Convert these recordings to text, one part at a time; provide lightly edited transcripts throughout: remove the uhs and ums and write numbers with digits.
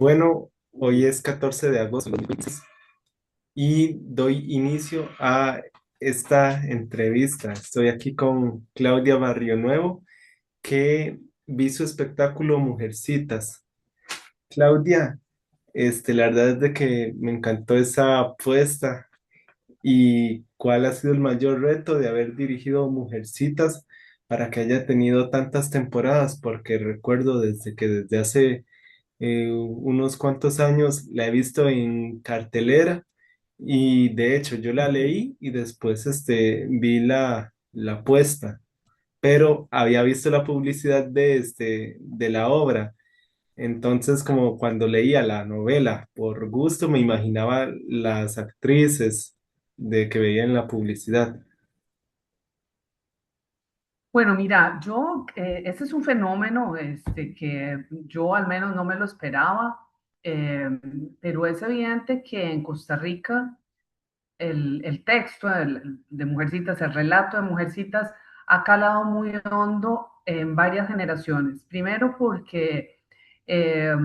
Bueno, hoy es 14 de agosto de 2026 y doy inicio a esta entrevista. Estoy aquí con Claudia Barrio Nuevo, que vi su espectáculo Mujercitas. Claudia, la verdad es de que me encantó esa apuesta. ¿Y cuál ha sido el mayor reto de haber dirigido Mujercitas para que haya tenido tantas temporadas? Porque recuerdo desde hace unos cuantos años la he visto en cartelera y de hecho yo la leí y después vi la puesta, pero había visto la publicidad de la obra. Entonces, como cuando leía la novela, por gusto me imaginaba las actrices de que veía en la publicidad. Bueno, mira, ese es un fenómeno que yo al menos no me lo esperaba, eh, pero es evidente que en Costa Rica el texto de Mujercitas, el relato de Mujercitas, ha calado muy hondo en varias generaciones. Primero porque eh,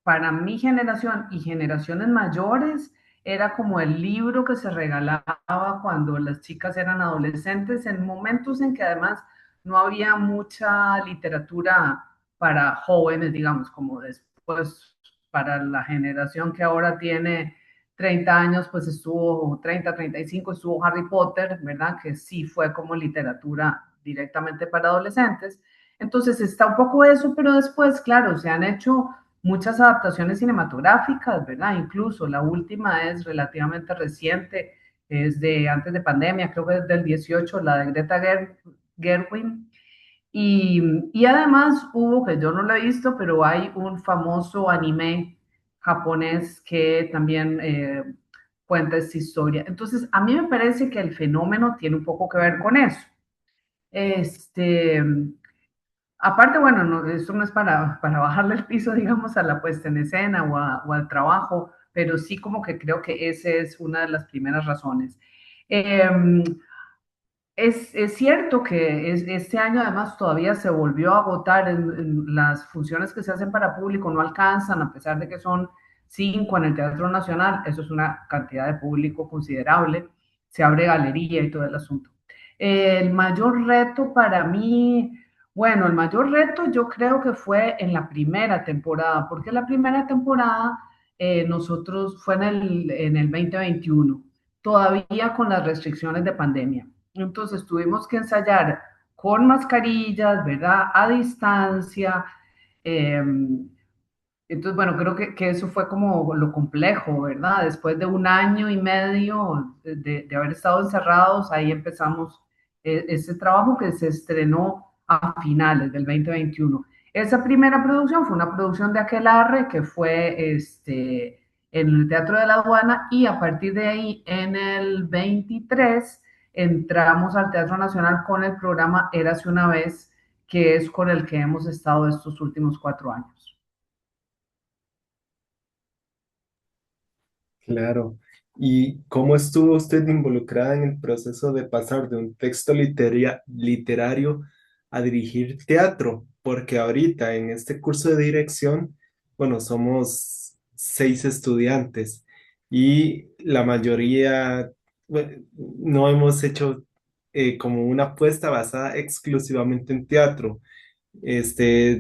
para mi generación y generaciones mayores era como el libro que se regalaba cuando las chicas eran adolescentes, en momentos en que además no había mucha literatura para jóvenes, digamos, como después para la generación que ahora tiene 30 años, pues estuvo 35, estuvo Harry Potter, ¿verdad? Que sí fue como literatura directamente para adolescentes. Entonces está un poco eso, pero después, claro, se han hecho muchas adaptaciones cinematográficas, ¿verdad? Incluso la última es relativamente reciente, es de antes de pandemia, creo que es del 18, la de Gerwin. Y además hubo, que yo no lo he visto, pero hay un famoso anime japonés que también cuenta esta historia. Entonces, a mí me parece que el fenómeno tiene un poco que ver con eso. Este, Aparte, bueno, no, esto no es para bajarle el piso, digamos, a la puesta en escena o al trabajo, pero sí como que creo que esa es una de las primeras razones. Eh, es cierto que este año además todavía se volvió a agotar en las funciones que se hacen para público, no alcanzan, a pesar de que son 5 en el Teatro Nacional, eso es una cantidad de público considerable, se abre galería y todo el asunto. El mayor reto para mí, bueno, el mayor reto yo creo que fue en la primera temporada, porque la primera temporada nosotros fue en el 2021, todavía con las restricciones de pandemia. Entonces tuvimos que ensayar con mascarillas, ¿verdad? A distancia. eh, entonces, bueno, creo que eso fue como lo complejo, ¿verdad? Después de un año y medio de haber estado encerrados, ahí empezamos ese trabajo que se estrenó a finales del 2021. Esa primera producción fue una producción de Aquelarre que fue en el Teatro de la Aduana, y a partir de ahí, en el 23, entramos al Teatro Nacional con el programa Érase una vez, que es con el que hemos estado estos últimos 4 años. Claro. ¿Y cómo estuvo usted involucrada en el proceso de pasar de un texto literario a dirigir teatro? Porque ahorita en este curso de dirección, bueno, somos 6 estudiantes y la mayoría, bueno, no hemos hecho como una apuesta basada exclusivamente en teatro.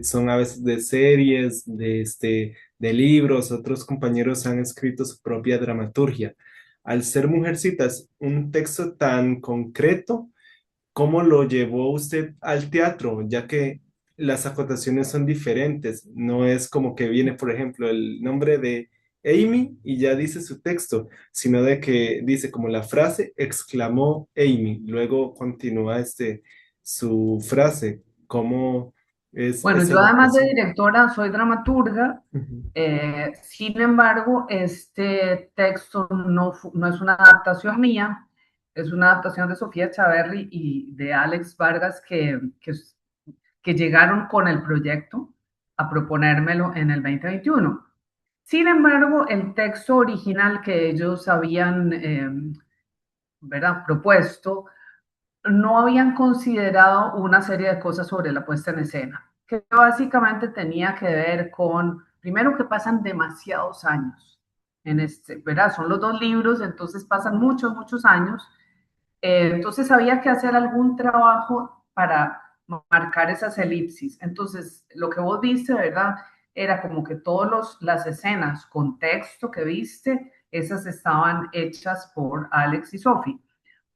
Son a veces de series, de libros, otros compañeros han escrito su propia dramaturgia. Al ser Mujercitas un texto tan concreto, ¿cómo lo llevó usted al teatro? Ya que las acotaciones son diferentes, no es como que viene, por ejemplo, el nombre de Amy y ya dice su texto, sino de que dice como la frase exclamó Amy, luego continúa su frase. ¿Cómo es Bueno, esa yo además de adaptación? directora soy dramaturga. Ujú. Sin embargo, este texto no es una adaptación mía, es una adaptación de Sofía Chaverri y de Alex Vargas, que llegaron con el proyecto a proponérmelo en el 2021. Sin embargo, el texto original que ellos habían, ¿verdad?, propuesto, no habían considerado una serie de cosas sobre la puesta en escena, que básicamente tenía que ver con, primero que pasan demasiados años en este, ¿verdad? Son los dos libros, entonces pasan muchos, muchos años. Entonces había que hacer algún trabajo para marcar esas elipsis. Entonces, lo que vos viste, ¿verdad? Era como que todas las escenas con texto que viste, esas estaban hechas por Alex y Sophie.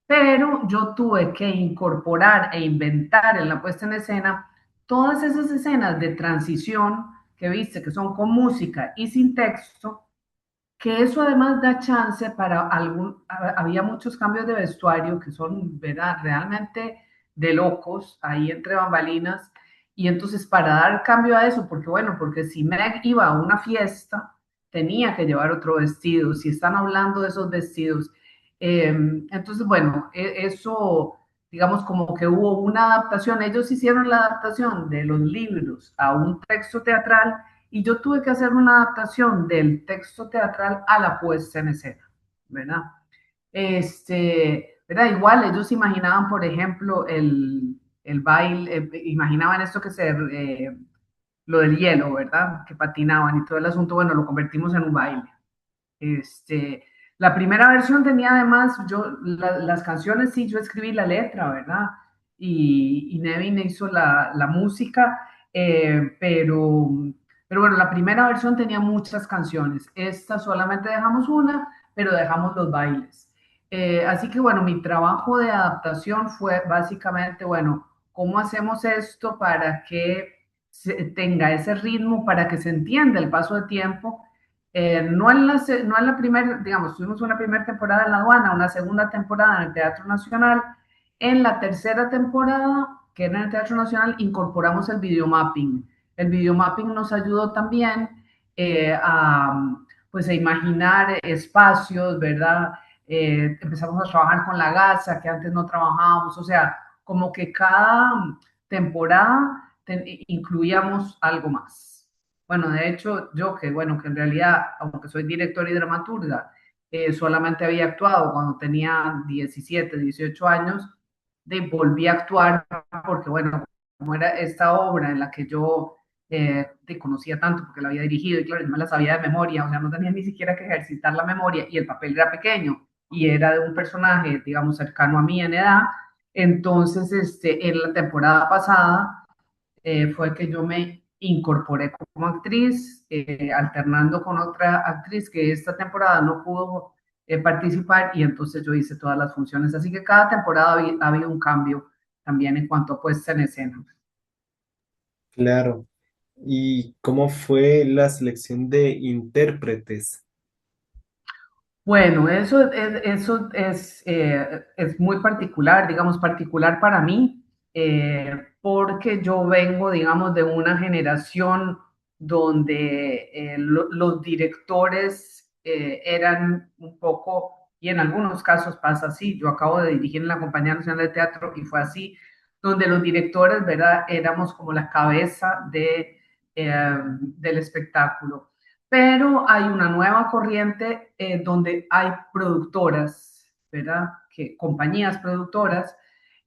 Pero yo tuve que incorporar e inventar en la puesta en escena todas esas escenas de transición que viste, que son con música y sin texto, que eso además da chance para había muchos cambios de vestuario que son, ¿verdad? Realmente de locos ahí entre bambalinas. Y entonces para dar cambio a eso, porque bueno, porque si Meg iba a una fiesta, tenía que llevar otro vestido, si están hablando de esos vestidos. Entonces, bueno, eso, digamos, como que hubo una adaptación, ellos hicieron la adaptación de los libros a un texto teatral y yo tuve que hacer una adaptación del texto teatral a la puesta en escena, ¿verdad? ¿Verdad? Igual ellos imaginaban, por ejemplo, el baile, imaginaban esto lo del hielo, ¿verdad? Que patinaban y todo el asunto, bueno, lo convertimos en un baile. La primera versión tenía además, las canciones sí, yo escribí la letra, ¿verdad? Y Nevin hizo la música, pero bueno, la primera versión tenía muchas canciones. Esta solamente dejamos una, pero dejamos los bailes. Así que bueno, mi trabajo de adaptación fue básicamente, bueno, ¿cómo hacemos esto para que tenga ese ritmo, para que se entienda el paso de tiempo? No en la primera, digamos, tuvimos una primera temporada en la aduana, una segunda temporada en el Teatro Nacional. En la tercera temporada, que era en el Teatro Nacional, incorporamos el videomapping. El videomapping nos ayudó también pues, a imaginar espacios, ¿verdad? Empezamos a trabajar con la gasa, que antes no trabajábamos, o sea, como que cada temporada incluíamos algo más. Bueno, de hecho, yo que, bueno, que en realidad, aunque soy directora y dramaturga, solamente había actuado cuando tenía 17, 18 años, volví a actuar porque, bueno, como era esta obra en la que yo te conocía tanto porque la había dirigido y claro, yo me la sabía de memoria, o sea, no tenía ni siquiera que ejercitar la memoria y el papel era pequeño y era de un personaje, digamos, cercano a mí en edad. Entonces, en la temporada pasada fue que yo me incorporé como actriz, alternando con otra actriz que esta temporada no pudo participar y entonces yo hice todas las funciones. Así que cada temporada ha habido un cambio también en cuanto a puesta en escena. Claro. ¿Y cómo fue la selección de intérpretes? Bueno, es muy particular, digamos, particular para mí, porque yo vengo, digamos, de una generación donde los directores eran un poco, y en algunos casos pasa así, yo acabo de dirigir en la Compañía Nacional de Teatro y fue así, donde los directores, ¿verdad? Éramos como la cabeza del espectáculo, pero hay una nueva corriente donde hay productoras, ¿verdad? Compañías productoras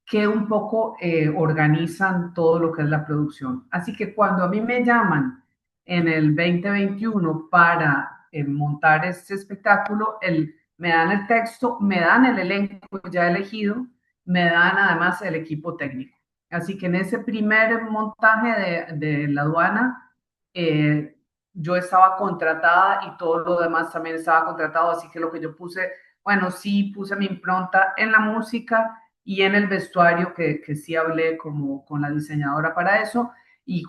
que un poco organizan todo lo que es la producción. Así que cuando a mí me llaman en el 2021 para montar este espectáculo, me dan el texto, me dan el elenco ya elegido, me dan además el equipo técnico. Así que en ese primer montaje de la aduana, eh, yo estaba contratada y todo lo demás también estaba contratado, así que lo que yo puse, bueno, sí puse mi impronta en la música y en el vestuario, que sí hablé como con la diseñadora para eso, y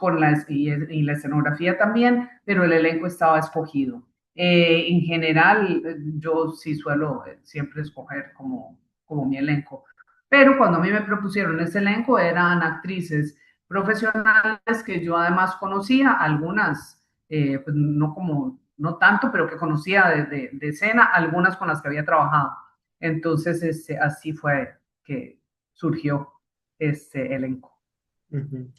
la escenografía también, pero el elenco estaba escogido. En general, yo sí suelo siempre escoger como mi elenco. Pero cuando a mí me propusieron ese elenco, eran actrices profesionales que yo además conocía, algunas, pues no tanto, pero que conocía de escena, algunas con las que había trabajado. Entonces, así fue que surgió este elenco. Ujú.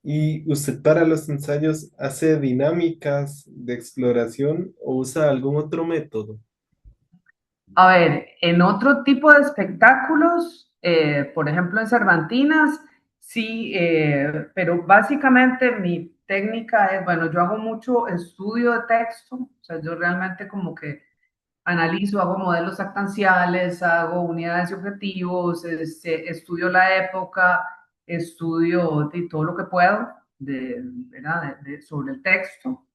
¿Y usted para los ensayos hace dinámicas de exploración o usa algún otro método? A ver, en otro tipo de espectáculos, por ejemplo en Cervantinas, Sí, pero básicamente mi técnica es, bueno, yo hago mucho estudio de texto, o sea, yo realmente como que analizo, hago modelos actanciales, hago unidades y objetivos, estudio la época, estudio de todo lo que puedo ¿verdad? Sobre el texto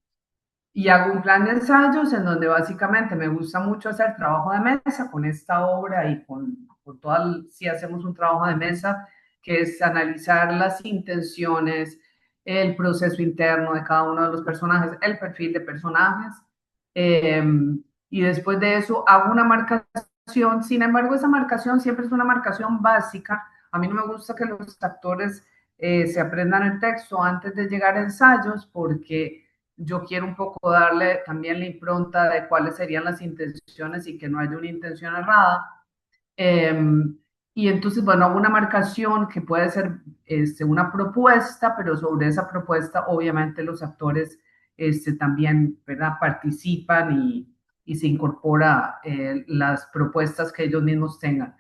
y hago un plan de ensayos en donde básicamente me gusta mucho hacer trabajo de mesa con esta obra y con toda, si hacemos un trabajo de mesa, que es analizar las intenciones, el proceso interno de cada uno de los personajes, el perfil de personajes, eh, y después de eso hago una marcación. Sin embargo, esa marcación siempre es una marcación básica. A mí no me gusta que los actores se aprendan el texto antes de llegar a ensayos porque yo quiero un poco darle también la impronta de cuáles serían las intenciones y que no haya una intención errada. Eh, y entonces, bueno, hago una marcación que puede ser una propuesta, pero sobre esa propuesta, obviamente, los actores también, ¿verdad? Participan y se incorpora las propuestas que ellos mismos tengan.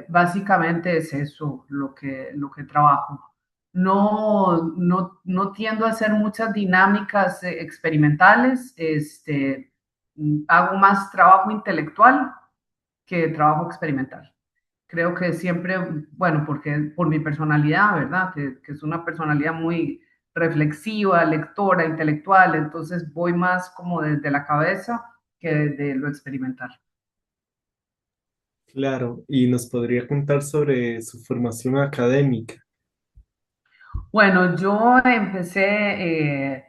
Básicamente es eso lo que trabajo. No tiendo a hacer muchas dinámicas experimentales, hago más trabajo intelectual que trabajo experimental. Creo que siempre, bueno, porque por mi personalidad, ¿verdad? Que es una personalidad muy reflexiva, lectora, intelectual, entonces voy más como desde la cabeza que desde lo experimental. Claro, y nos podría contar sobre su formación académica. Bueno, yo empecé,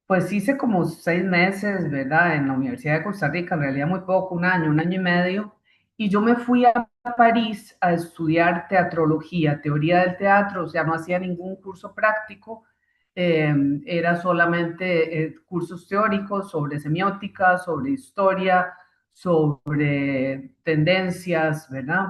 pues hice como 6 meses, ¿verdad? En la Universidad de Costa Rica, en realidad muy poco, un año y medio, y yo me fui a París a estudiar teatrología, teoría del teatro, o sea, no hacía ningún curso práctico, eh, era solamente cursos teóricos sobre semiótica, sobre historia, sobre tendencias, ¿verdad?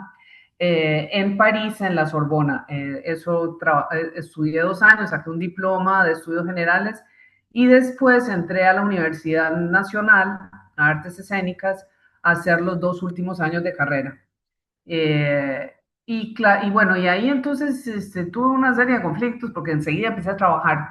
En París, en la Sorbona. Estudié 2 años, saqué un diploma de estudios generales y después entré a la Universidad Nacional, a Artes Escénicas, a hacer los 2 últimos años de carrera. Eh, y bueno, y ahí entonces tuve una serie de conflictos porque enseguida empecé a trabajar.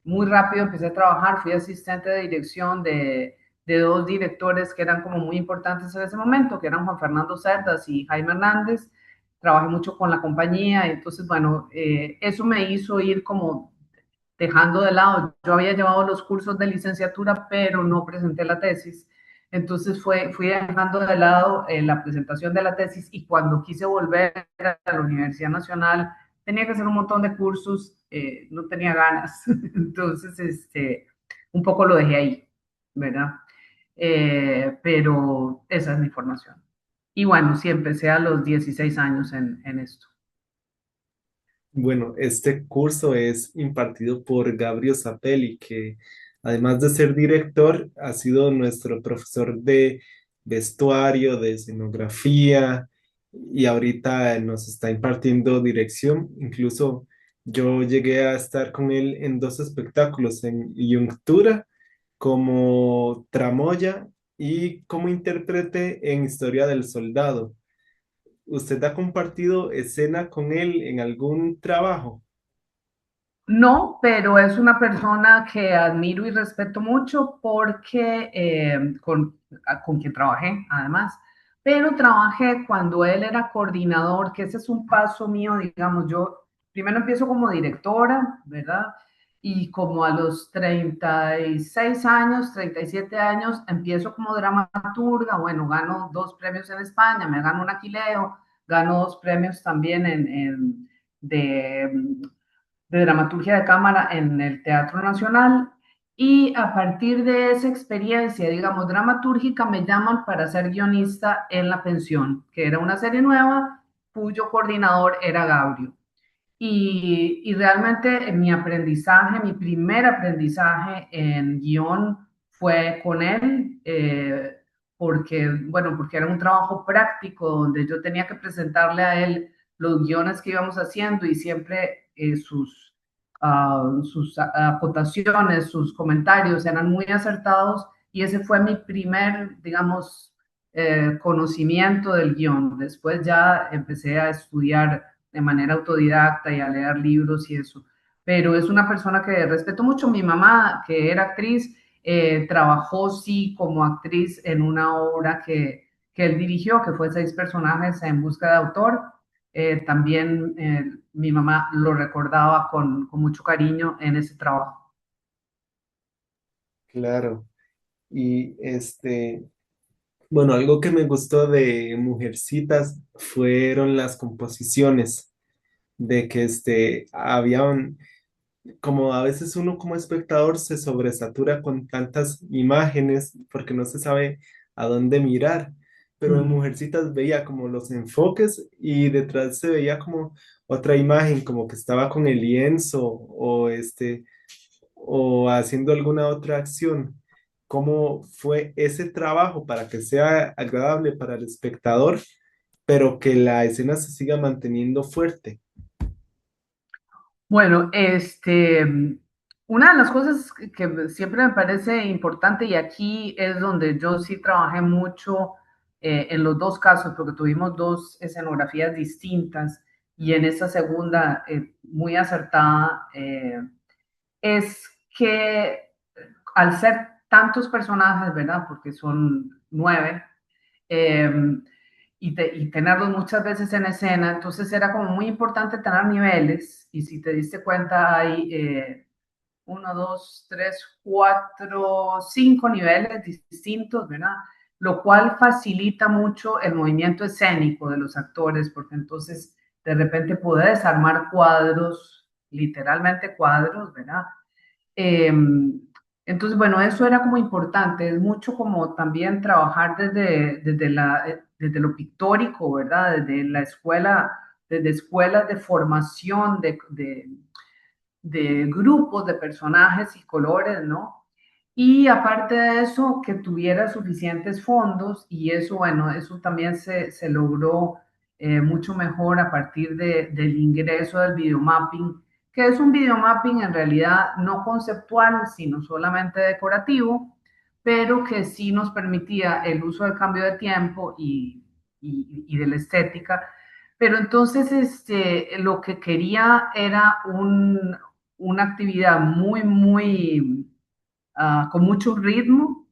Muy rápido empecé a trabajar, fui asistente de dirección de dos directores que eran como muy importantes en ese momento, que eran Juan Fernando Cerdas y Jaime Hernández. Trabajé mucho con la compañía, y entonces, bueno, eso me hizo ir como dejando de lado. Yo había llevado los cursos de licenciatura, pero no presenté la tesis. Entonces fui dejando de lado la presentación de la tesis y cuando quise volver a la Universidad Nacional tenía que hacer un montón de cursos, no tenía ganas. Entonces, un poco lo dejé ahí, ¿verdad? Pero esa es mi formación. Y bueno, sí, empecé a los 16 años en esto. Bueno, este curso es impartido por Gabriel Zapelli, que además de ser director, ha sido nuestro profesor de vestuario, de escenografía, y ahorita nos está impartiendo dirección. Incluso yo llegué a estar con él en dos espectáculos, en Yungtura como tramoya y como intérprete en Historia del Soldado. ¿Usted ha compartido escena con él en algún trabajo? No, pero es una persona que admiro y respeto mucho porque con quien trabajé, además. Pero trabajé cuando él era coordinador, que ese es un paso mío, digamos, yo primero empiezo como directora, ¿verdad? Y como a los 36 años, 37 años, empiezo como dramaturga, bueno, gano 2 premios en España, me gano un Aquileo, gano 2 premios también de de dramaturgia de cámara en el Teatro Nacional y a partir de esa experiencia, digamos, dramatúrgica, me llaman para ser guionista en La Pensión, que era una serie nueva cuyo coordinador era Gabriel. Y realmente mi aprendizaje, mi primer aprendizaje en guión fue con él, porque, bueno, porque era un trabajo práctico donde yo tenía que presentarle a él los guiones que íbamos haciendo y siempre sus acotaciones, sus comentarios eran muy acertados y ese fue mi primer, digamos, conocimiento del guión. Después ya empecé a estudiar de manera autodidacta y a leer libros y eso. Pero es una persona que respeto mucho. Mi mamá, que era actriz, trabajó sí como actriz en una obra que él dirigió, que fue Seis personajes en busca de autor. También mi mamá lo recordaba con mucho cariño en ese trabajo. Claro. Y bueno, algo que me gustó de Mujercitas fueron las composiciones, de que habían, como a veces uno como espectador se sobresatura con tantas imágenes porque no se sabe a dónde mirar, pero en Mm. Mujercitas veía como los enfoques y detrás se veía como otra imagen, como que estaba con el lienzo o haciendo alguna otra acción. ¿Cómo fue ese trabajo para que sea agradable para el espectador, pero que la escena se siga manteniendo fuerte? Bueno, una de las cosas que siempre me parece importante, y aquí es donde yo sí trabajé mucho en los dos casos, porque tuvimos dos escenografías distintas, y en esa segunda, muy acertada, es que al ser tantos personajes, ¿verdad? Porque son 9, eh, y tenerlos muchas veces en escena, entonces era como muy importante tener niveles, y si te diste cuenta hay 1, 2, 3, 4, 5 niveles distintos, ¿verdad? Lo cual facilita mucho el movimiento escénico de los actores, porque entonces de repente puedes armar cuadros, literalmente cuadros, ¿verdad? Eh, entonces, bueno, eso era como importante, es mucho como también trabajar desde lo pictórico, ¿verdad? Desde la escuela, desde escuelas de formación de grupos, de personajes y colores, ¿no? Y aparte de eso, que tuviera suficientes fondos y eso, bueno, eso también se logró mucho mejor a partir del ingreso del videomapping, que es un videomapping en realidad no conceptual, sino solamente decorativo, pero que sí nos permitía el uso del cambio de tiempo y de la estética. Pero entonces lo que quería era una actividad con mucho ritmo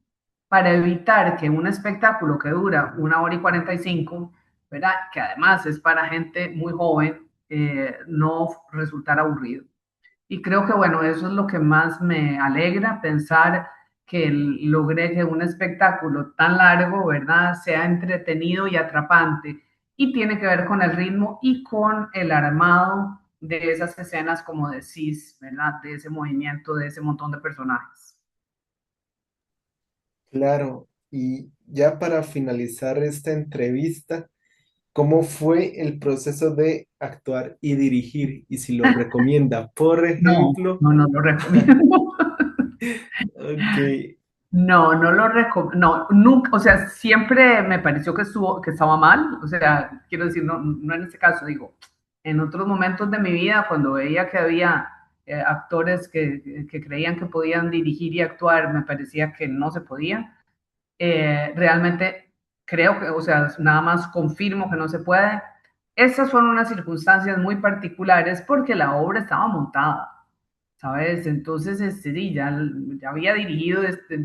para evitar que un espectáculo que dura 1 hora y 45, ¿verdad? Que además es para gente muy joven, no resultara aburrido. Y creo que, bueno, eso es lo que más me alegra, pensar que logré que un espectáculo tan largo, ¿verdad?, sea entretenido y atrapante. Y tiene que ver con el ritmo y con el armado de esas escenas, como decís, ¿verdad?, de ese movimiento, de ese montón de personajes. Claro, y ya para finalizar esta entrevista, ¿cómo fue el proceso de actuar y dirigir? Y si lo recomienda, por No, ejemplo, no, no lo recomiendo. ok, No, no lo recomiendo, no, nunca, o sea, siempre me pareció que estaba mal, o sea, quiero decir, no, no en este caso, digo, en otros momentos de mi vida, cuando veía que había actores que creían que podían dirigir y actuar, me parecía que no se podía. Realmente creo que, o sea, nada más confirmo que no se puede. Esas fueron unas circunstancias muy particulares porque la obra estaba montada. ¿Sabes? Entonces, sí, ya había dirigido,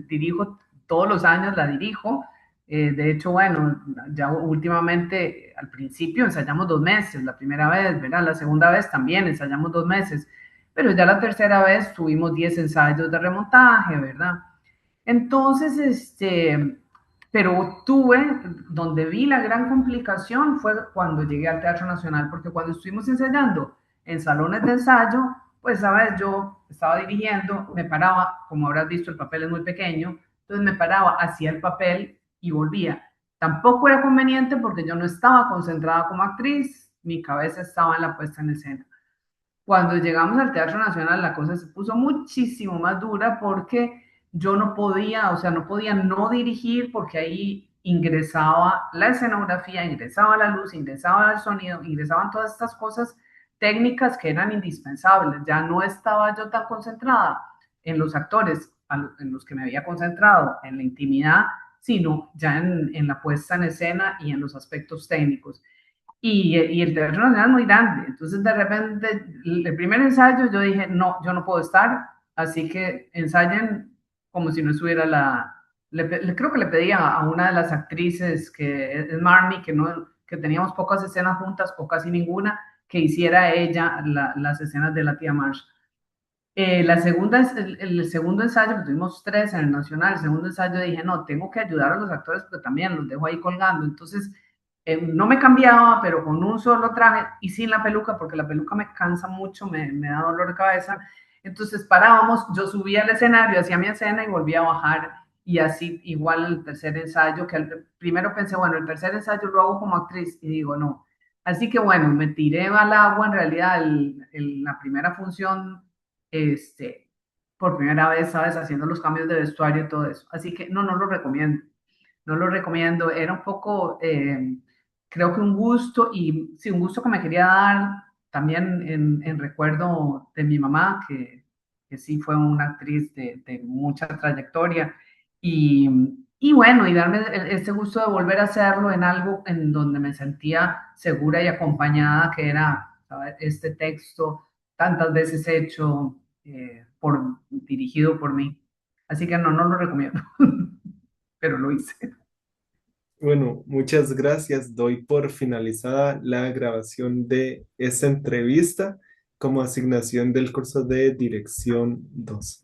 dirijo todos los años, la dirijo. De hecho, bueno, ya últimamente, al principio ensayamos 2 meses, la primera vez, ¿verdad? La segunda vez también ensayamos 2 meses, pero ya la tercera vez tuvimos 10 ensayos de remontaje, ¿verdad? Entonces, pero donde vi la gran complicación fue cuando llegué al Teatro Nacional, porque cuando estuvimos ensayando en salones de ensayo, pues, sabes, yo estaba dirigiendo, me paraba, como habrás visto, el papel es muy pequeño, entonces me paraba, hacía el papel y volvía. Tampoco era conveniente porque yo no estaba concentrada como actriz, mi cabeza estaba en la puesta en escena. Cuando llegamos al Teatro Nacional, la cosa se puso muchísimo más dura porque yo no podía, o sea, no podía no dirigir porque ahí ingresaba la escenografía, ingresaba la luz, ingresaba el sonido, ingresaban todas estas cosas técnicas que eran indispensables. Ya no estaba yo tan concentrada en los actores en los que me había concentrado, en la intimidad, sino ya en la puesta en escena y en los aspectos técnicos. y el Teatro Nacional es muy grande. Entonces, de repente, el primer ensayo yo dije, no, yo no puedo estar, así que ensayen como si no estuviera creo que le pedí a una de las actrices, que es Marnie, que, no, que teníamos pocas escenas juntas o casi ninguna, que hiciera ella las escenas de la tía Marsh. El segundo ensayo, que tuvimos tres en el Nacional, el segundo ensayo dije, no, tengo que ayudar a los actores porque también los dejo ahí colgando. Entonces, no me cambiaba, pero con un solo traje y sin la peluca, porque la peluca me cansa mucho, me da dolor de cabeza. Entonces parábamos, yo subía al escenario, hacía mi escena y volvía a bajar. Y así, igual el tercer ensayo, que primero pensé, bueno, el tercer ensayo lo hago como actriz y digo, no. Así que bueno, me tiré al agua en realidad la primera función este, por primera vez, ¿sabes? Haciendo los cambios de vestuario y todo eso. Así que no, no lo recomiendo. No lo recomiendo. Era un poco, creo que un gusto y sí, un gusto que me quería dar también en recuerdo de mi mamá, que sí fue una actriz de mucha trayectoria. Y, y bueno, y darme este gusto de volver a hacerlo en algo en donde me sentía segura y acompañada, que era, ¿sabes? Este texto tantas veces hecho, dirigido por mí. Así que no, no lo recomiendo, pero lo hice. Bueno, muchas gracias. Doy por finalizada la grabación de esta entrevista como asignación del curso de Dirección 2.